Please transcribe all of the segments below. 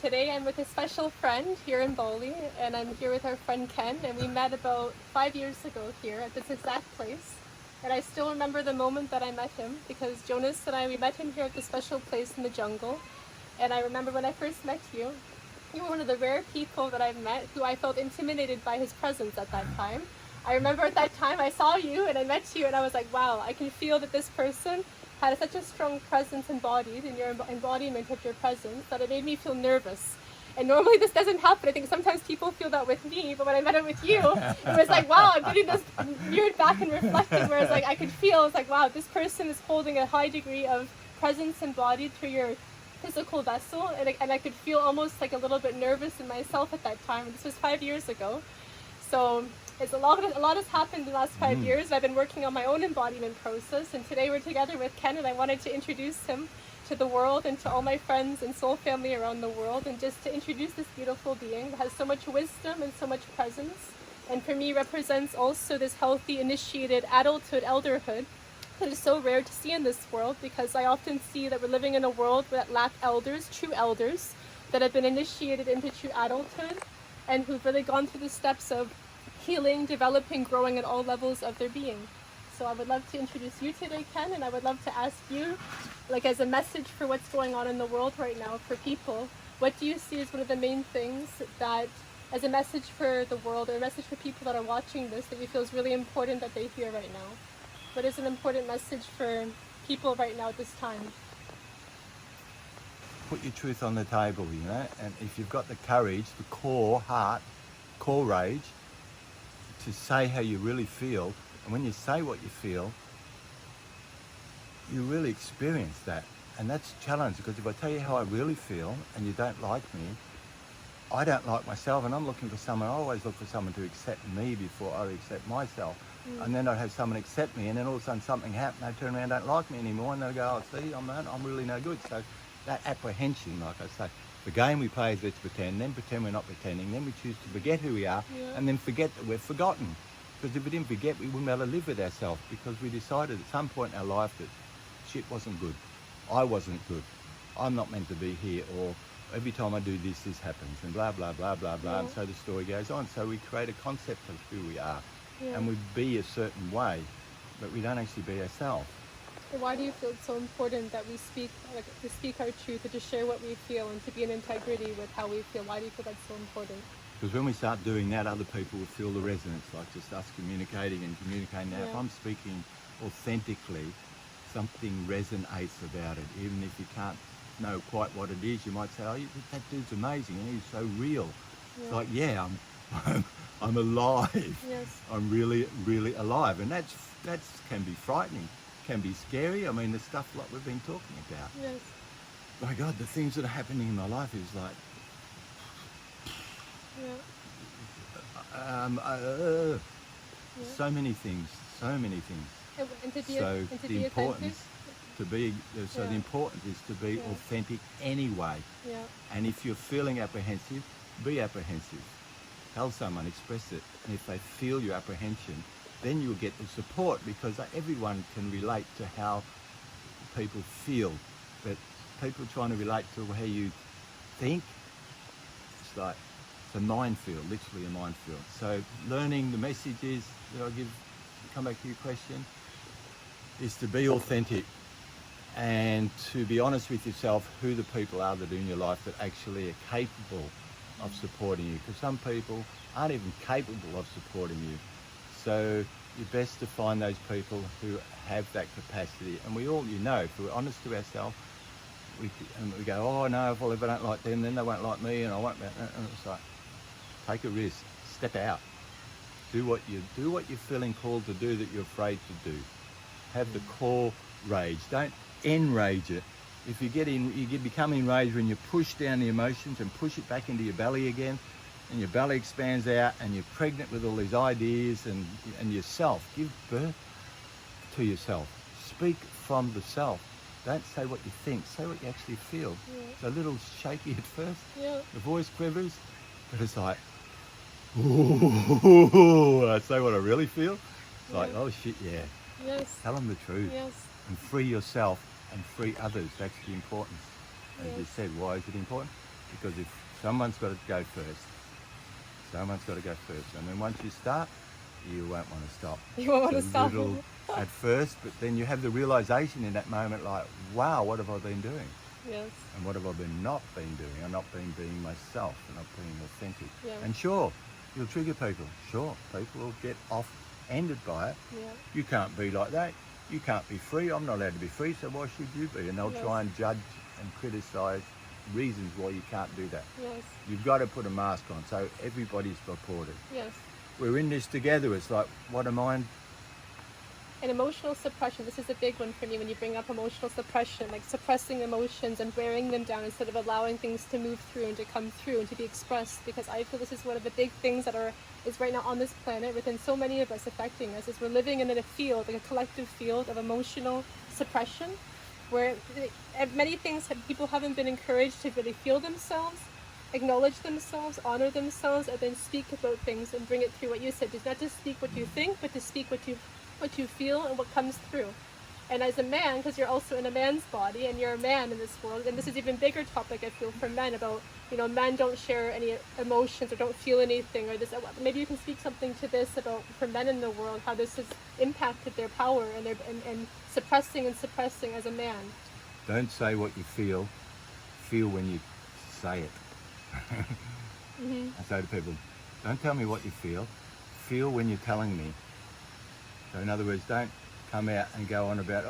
today I'm with a special friend here in Bali, and I'm here with our friend Ken, and we met about 5 years ago here at this exact place. And I still remember the moment that I met him, because Jonas and we met him here at this special place in the jungle. And I remember when I first met you, you were one of the rare people that I've met who I felt intimidated by his presence at that time. I remember at that time I saw you and I met you and I was like, wow, I can feel that this person had such a strong presence embodied in your embodiment of your presence that it made me feel nervous. And normally this doesn't happen. I think sometimes people feel that with me, but when I met it with you, it was like, wow, I'm getting this mirrored back and reflecting, whereas like I could feel, it's like, wow, this person is holding a high degree of presence embodied through your physical vessel, and I could feel almost like a little bit nervous in myself at that time. This was 5 years ago. So it's a lot has happened in the last 5 years. I've been working on my own embodiment process, and today we're together with Ken, and I wanted to introduce him to the world and to all my friends and soul family around the world, and just to introduce this beautiful being that has so much wisdom and so much presence, and for me represents also this healthy initiated adulthood, elderhood, that is so rare to see in this world, because I often see that we're living in a world that lack elders, true elders, that have been initiated into true adulthood, and who've really gone through the steps of healing, developing, growing at all levels of their being. So I would love to introduce you today, Ken, and I would love to ask you, like as a message for what's going on in the world right now for people, what do you see as one of the main things that, as a message for the world, or a message for people that are watching this, that you feel is really important that they hear right now? What is an important message for people right now at this time? Put your truth on the table, you know, and if you've got the courage, the core rage, to say how you really feel, and when you say what you feel, you really experience that. And that's a challenge, because if I tell you how I really feel and you don't like me, I don't like myself, and I'm looking for someone. I always look for someone to accept me before I accept myself. And then I'd have someone accept me, and then all of a sudden something happened, they turn around, don't like me anymore, and they'll go, oh, see, I'm really no good. So that apprehension, like I say, the game we play is let's pretend, then pretend we're not pretending, then we choose to forget who we are, and then forget that we're forgotten. Because if we didn't forget, we wouldn't be able to live with ourselves, because we decided at some point in our life that shit wasn't good. I wasn't good. I'm not meant to be here, or every time I do this, this happens, and blah, blah, blah, blah, blah, and so the story goes on. So we create a concept of who we are, and we be a certain way, but we don't actually be ourselves. Why do you feel it's so important that we speak, like, to speak our truth, and to share what we feel, and to be in integrity with how we feel? Why do you feel that's so important? Because when we start doing that, other people will feel the resonance, like just us communicating. Now, if I'm speaking authentically, something resonates about it. Even if you can't know quite what it is, you might say, oh, that dude's amazing, and he's so real. It's like, yeah, I'm alive. Yes. I'm really, really alive. And that's can be frightening, can be scary. I mean, the stuff like we've been talking about. Yes. My God, the things that are happening in my life is like, so many things. And to be, So and to the be importance authentic. to be, so the importance is to be authentic anyway. Yeah. And if you're feeling apprehensive, be apprehensive. Tell someone, express it. And if they feel your apprehension, then you'll get the support, because everyone can relate to how people feel. But people trying to relate to how you think, it's like, it's a minefield, literally a minefield. So learning the messages that I give, come back to your question, is to be authentic, and to be honest with yourself who the people are that are in your life that actually are capable of supporting you, because some people aren't even capable of supporting you. So you're best to find those people who have that capacity. And we all, if we're honest to ourselves, we go, oh no, well, if I don't like them, then they won't like me, and I won't. And it's like, take a risk, step out, do what you're feeling called to do that you're afraid to do. Have the core rage. Don't enrage it. If you become enraged when you push down the emotions and push it back into your belly again, and your belly expands out, and you're pregnant with all these ideas and yourself. Give birth to yourself. Speak from the self. Don't say what you think. Say what you actually feel. It's a little shaky at first. The voice quivers, but it's like, ooh, I say what I really feel. It's like, oh shit, yeah. Yes. Tell them the truth. Yes. And free yourself and free others. That's the importance. As you said, why is it important? Because if someone's got to go first, and then once you start, you won't want to stop. You won't want to stop. Little at first, but then you have the realization in that moment, like, wow, what have I been doing? Yes. And what have I not been doing? I'm not being myself, and not being authentic. Yeah. And sure, you'll trigger people. Sure, people will get offended by it. Yeah. You can't be like that. You can't be free. I'm not allowed to be free, so why should you be? And they'll Yes. try and judge and criticize reasons why you can't do that. Yes. You've got to put a mask on, so everybody's reported. Yes. We're in this together. It's like, what am I? And emotional suppression, this is a big one for me when you bring up emotional suppression, like suppressing emotions and wearing them down instead of allowing things to move through and to come through and to be expressed, because I feel this is one of the big things that is right now on this planet within so many of us, affecting us, is we're living in a field, like a collective field of emotional suppression, where many things people haven't been encouraged to really feel themselves, acknowledge themselves, honor themselves, and then speak about things and bring it through. What you said is not to speak what you think, but to speak what you feel and what comes through. And as a man, because you're also in a man's body and you're a man in this world, and this is even bigger topic I feel for men about, men don't share any emotions or don't feel anything, or this, maybe you can speak something to this about for men in the world, how this has impacted their power and suppressing as a man. Don't say what you feel when you say it. Mm-hmm. I say to people, don't tell me what you feel when you're telling me. So in other words, don't come out and go on about,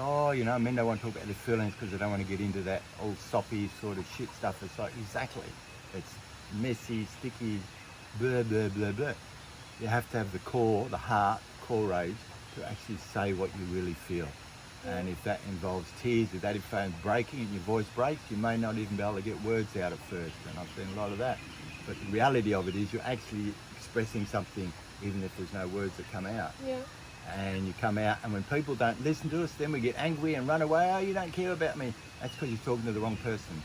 men don't want to talk about their feelings because they don't want to get into that old soppy sort of shit stuff. It's like, exactly. It's messy, sticky, blah, blah, blah, blah. You have to have the core rage to actually say what you really feel. And if that involves tears, if that involves breaking and your voice breaks, you may not even be able to get words out at first. And I've seen a lot of that. But the reality of it is you're actually expressing something even if there's no words that come out. Yeah. And you come out, and when people don't listen to us, then we get angry and run away. Oh, you don't care about me. That's because you're talking to the wrong person.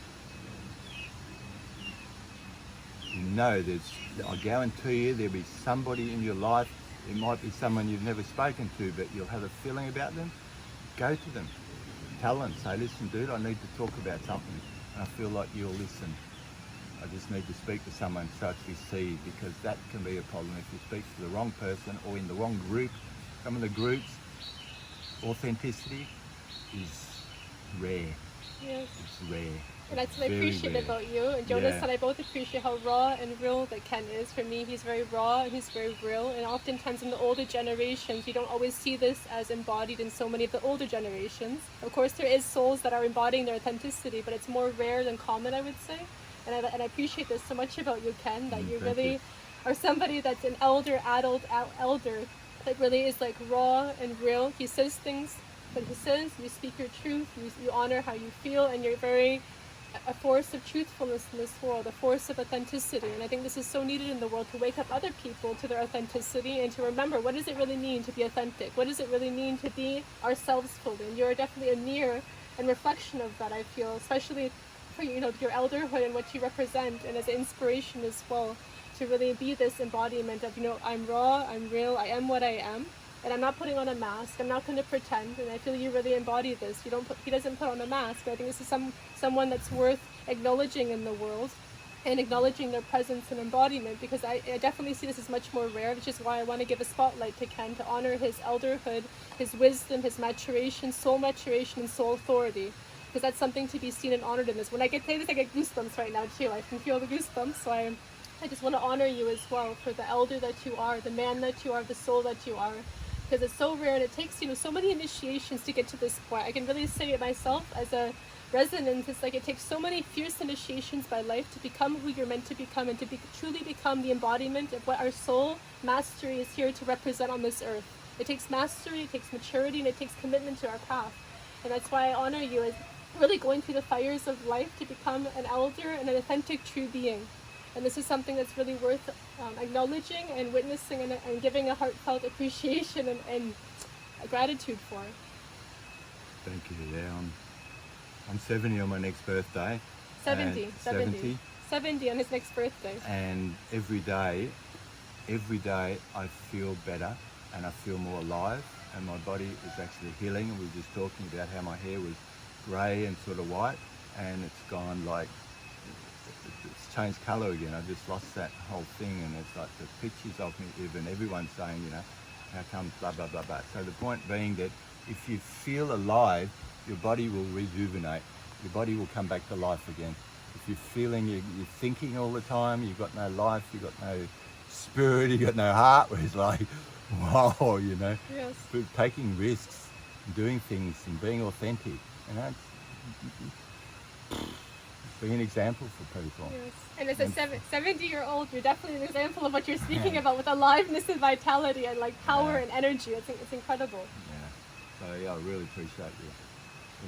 I guarantee you there'll be somebody in your life, it might be someone you've never spoken to, but you'll have a feeling about them. Go to them. Tell them, say, listen, dude, I need to talk about something. And I feel like you'll listen. I just need to speak to someone so it's received, because that can be a problem if you speak to the wrong person or in the wrong group. Some of the groups, authenticity is rare. Yes. It's rare. And that's what I appreciate about you. And Jonas and I both appreciate how raw and real that Kenn is. For me, he's very raw and he's very real. And oftentimes in the older generations, you don't always see this as embodied in so many of the older generations. Of course, there is souls that are embodying their authenticity, but it's more rare than common, I would say. And I appreciate this so much about you, Kenn, that you really are somebody that's an elder that really is like raw and real. He says things, but he says you speak your truth, you honor how you feel, and you're very a force of truthfulness in this world, a force of authenticity. And I think this is so needed in the world, to wake up other people to their authenticity and to remember, what does it really mean to be authentic? What does it really mean to be ourselves fully? And you're definitely a mirror and reflection of that, I feel, especially for your elderhood and what you represent, and as an inspiration as well, to really be this embodiment of, I'm raw, I'm real, I am what I am, and I'm not putting on a mask, I'm not going to pretend. And I feel you really embody this. He doesn't put on a mask. I think this is someone that's worth acknowledging in the world and acknowledging their presence and embodiment, because I definitely see this as much more rare, which is why I want to give a spotlight to Kenn, to honor his elderhood, his wisdom, his maturation, and soul authority, because that's something to be seen and honored in this. When I say this, I get goosebumps right now too. I can feel the goosebumps, so I just want to honor you as well for the elder that you are, the man that you are, the soul that you are, because it's so rare and it takes so many initiations to get to this point. I can really say it myself as a resonance. It's like it takes so many fierce initiations by life to become who you're meant to become, and to truly become the embodiment of what our soul mastery is here to represent on this earth. It takes mastery, it takes maturity, and it takes commitment to our path. And that's why I honor you as really going through the fires of life to become an elder and an authentic true being. And this is something that's really worth acknowledging and witnessing and giving a heartfelt appreciation and gratitude for. Thank you. Yeah, I'm 70 on my next birthday. 70 on his next birthday. And every day I feel better and I feel more alive, and my body is actually healing. And we were just talking about how my hair was grey and sort of white, and it's gone like, it's changed colour again. I just lost that whole thing, and it's like the pictures of me even, everyone's saying, you know, how come blah, blah, blah, blah. So the point being that if you feel alive, your body will rejuvenate. Your body will come back to life again. If you're feeling, you're thinking all the time, you've got no life, you've got no spirit, you've got no heart, where it's like, wow, you know, Yes. but taking risks, doing things and being authentic, you know, being an example for people. Yes. And as a 70-year-old, you're definitely an example of what you're speaking about with aliveness and vitality and like power and energy. It's incredible. Yeah. So yeah, I really appreciate you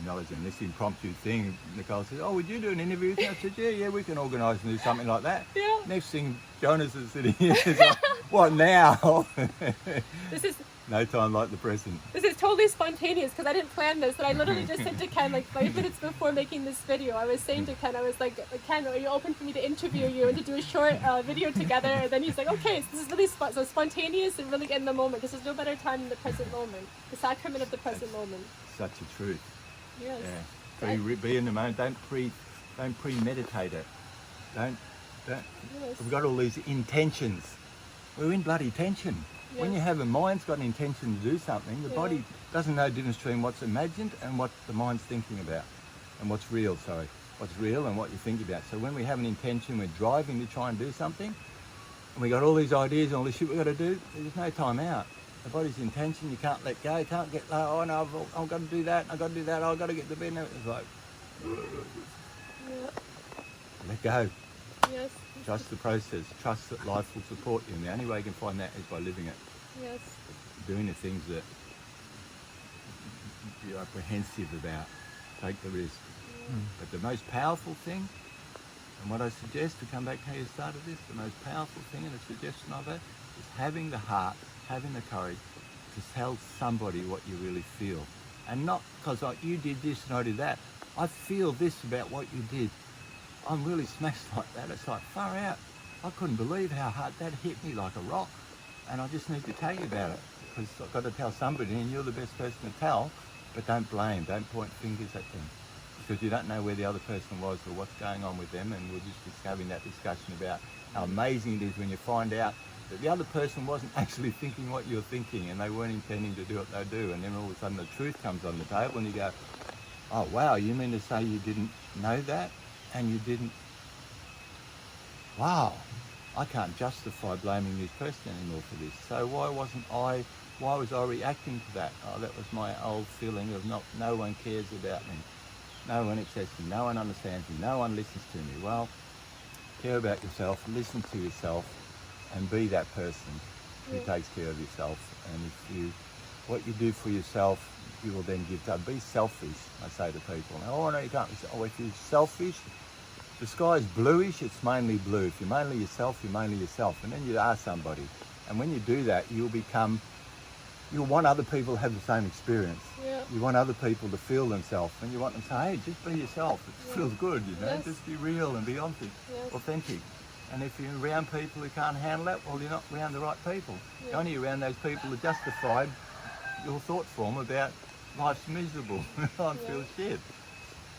acknowledging this impromptu thing. Nicole said, "Oh, would you do an interview with me?" I said, "Yeah, we can organise and do something like that." Yeah. Next thing, Jonas is sitting here. He's like, "What now?" This is No time like the present. This is totally spontaneous because I didn't plan this, and I literally just said to Ken like 5 minutes before making this video. I was saying to Ken, I was like, "Ken, are you open for me to interview you and to do a short video together?" And then he's like, "Okay." So this is really so spontaneous and really in the moment. Because there's no better time than the present moment, the sacrament of the present moment. Such a truth. Yes. Yeah. Be in the moment. Don't premeditate it. Don't. Yes. We've got all these intentions. We're in bloody tension. Yeah. When you have a mind's got an intention to do something, the body doesn't know the difference between what's imagined and what the mind's thinking about, and what's real. What's real and what you think about. So when we have an intention, we're driving to try and do something, and we got all these ideas and all this shit we got to do. There's no time out. The body's intention, you can't let go, you can't get, oh no, I've got to do that, I've got to do that, I've got to get the bed. It's like, let go. Yes. Trust the process. Trust that life will support you. And the only way you can find that is by living it. Yes. Doing the things that you're apprehensive about. Take the risk. But the most powerful thing, and what I suggest, to come back to how you started this, the most powerful thing and a suggestion of it is having the heart, having the courage to tell somebody what you really feel. And not because you did this and I did that. I feel this about what you did. I'm really smashed like that. It's like, far out. I couldn't believe how hard that hit me like a rock. And I just need to tell you about it, because I've got to tell somebody, and you're the best person to tell. But don't blame, don't point fingers at them, because you don't know where the other person was or what's going on with them. And we're just having that discussion about how amazing it is when you find out that the other person wasn't actually thinking what you're thinking, and they weren't intending to do what they do. And then all of a sudden the truth comes on the table and you go, oh wow, you mean to say you didn't know that? And you didn't, wow, I can't justify blaming this person anymore for this. So why was I reacting to that? Oh, that was my old feeling of no one cares about me. No one accepts me, no one understands me, no one listens to me. Well, care about yourself, listen to yourself, and be that person who takes care of yourself. And what you do for yourself, you will then give to. Be selfish, I say to people. Oh no, you can't be. Oh, if you're selfish, the sky is bluish, it's mainly blue. If you're mainly yourself, you're mainly yourself. And then you are somebody. And when you do that, you'll want other people to have the same experience. Yeah. You want other people to feel themselves. And you want them to say, hey, just be yourself. It feels good, you know. Yes. Just be real and be authentic. And if you're around people who can't handle that, well, you're not around the right people. Yeah. You're only around those people who justified your thought form about life's miserable. I feel shit.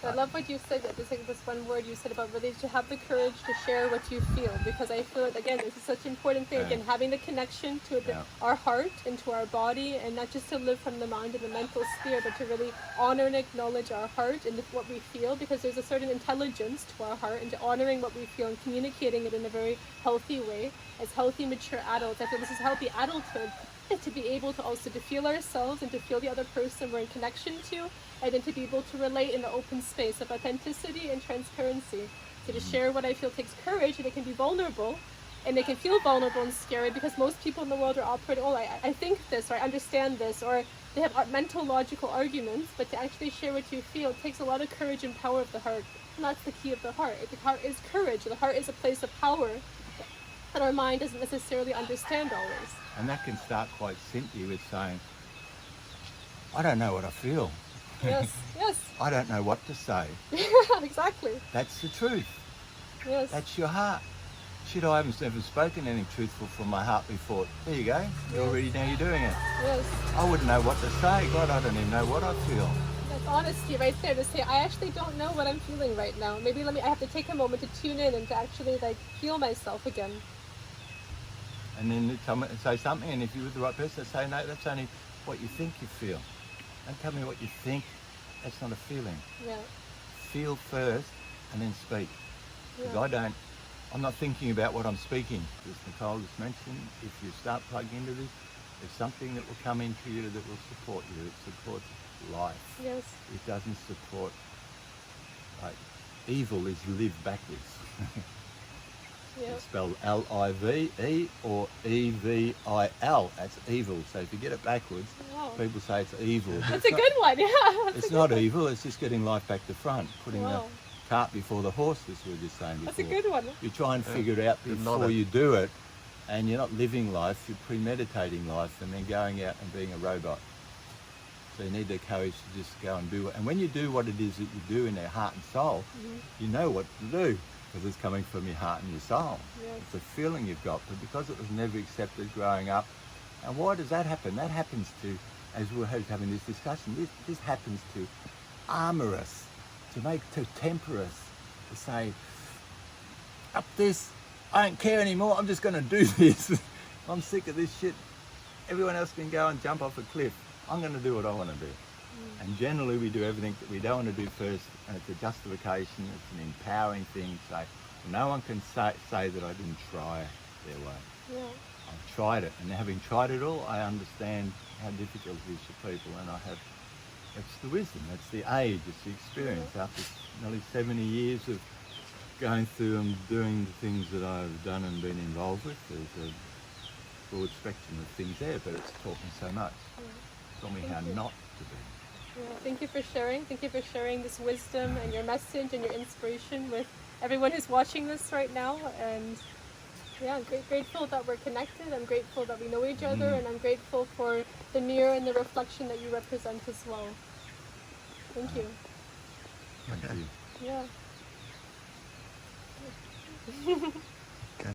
I love what you said, just like this one word you said about really to have the courage to share what you feel, because I feel like, again, this is such an important thing, again, having the connection to our heart and to our body, and not just to live from the mind and the mental sphere, but to really honor and acknowledge our heart and what we feel, because there's a certain intelligence to our heart, and to honoring what we feel and communicating it in a very healthy way as healthy, mature adults. I feel this is healthy adulthood, to be able to also to feel ourselves and to feel the other person we're in connection to, and then to be able to relate in the open space of authenticity and transparency. So to share what I feel takes courage, and it can be vulnerable, and they can feel vulnerable and scary, because most people in the world are operating, oh, I think this, or I understand this, or they have mental, logical arguments. But to actually share what you feel, it takes a lot of courage and power of the heart. And that's the key of the heart. The heart is courage. The heart is a place of power that our mind doesn't necessarily understand always. And that can start quite simply with saying, I don't know what I feel. Yes, yes. I don't know what to say. Exactly. That's the truth. Yes. That's your heart. Shit, I haven't never spoken anything truthful from my heart before. There you go. You already know you're doing it. Yes. I wouldn't know what to say. God, I don't even know what I feel. That's honesty right there to say, I actually don't know what I'm feeling right now. Maybe I have to take a moment to tune in and to actually like feel myself again. And then say something, and if you're with the right person, say, no, that's only what you think you feel. Don't tell me what you think. That's not a feeling. Yeah. Feel first and then speak. Because Yeah. I'm not thinking about what I'm speaking. As Nicole just mentioned, if you start plugging into this, there's something that will come into you that will support you. It supports life. Yes. It doesn't support, like, evil is live backwards. Yeah. It's spelled L-I-V-E or E-V-I-L. That's evil. So if you get it backwards, Wow. people say it's evil. But That's a good one. Yeah. It's not evil. It's just getting life back to front, putting Wow. the cart before the horse, as we were just saying before. That's a good one. You try and figure it out before you do it, and you're not living life, you're premeditating life and then going out and being a robot. So you need the courage to just go and do it. And when you do what it is that you do in their heart and soul, you know what to do, because it's coming from your heart and your soul. Yes. It's a feeling you've got, but because it was never accepted growing up. And why does that happen? That happens to, as we were having this discussion, this happens to armour us, to temper us, to say, up this, I don't care anymore, I'm just going to do this. I'm sick of this shit. Everyone else can go and jump off a cliff. I'm going to do what I want to do. And generally we do everything that we don't want to do first, and it's a justification, it's an empowering thing. So no one can say that I didn't try their way. Yeah. I've tried it, and having tried it all, I understand how difficult it is for people, and it's the wisdom, it's the age, it's the experience. After nearly 70 years of going through and doing the things that I've done and been involved with, there's a broad spectrum of things there, but it's taught me so much. It's taught me how not to be. Yeah, thank you for sharing. Thank you for sharing this wisdom and your message and your inspiration with everyone who's watching this right now. And yeah, I'm grateful that we're connected. I'm grateful that we know each other, and I'm grateful for the mirror and the reflection that you represent as well. Thank you. Thank you. Yeah.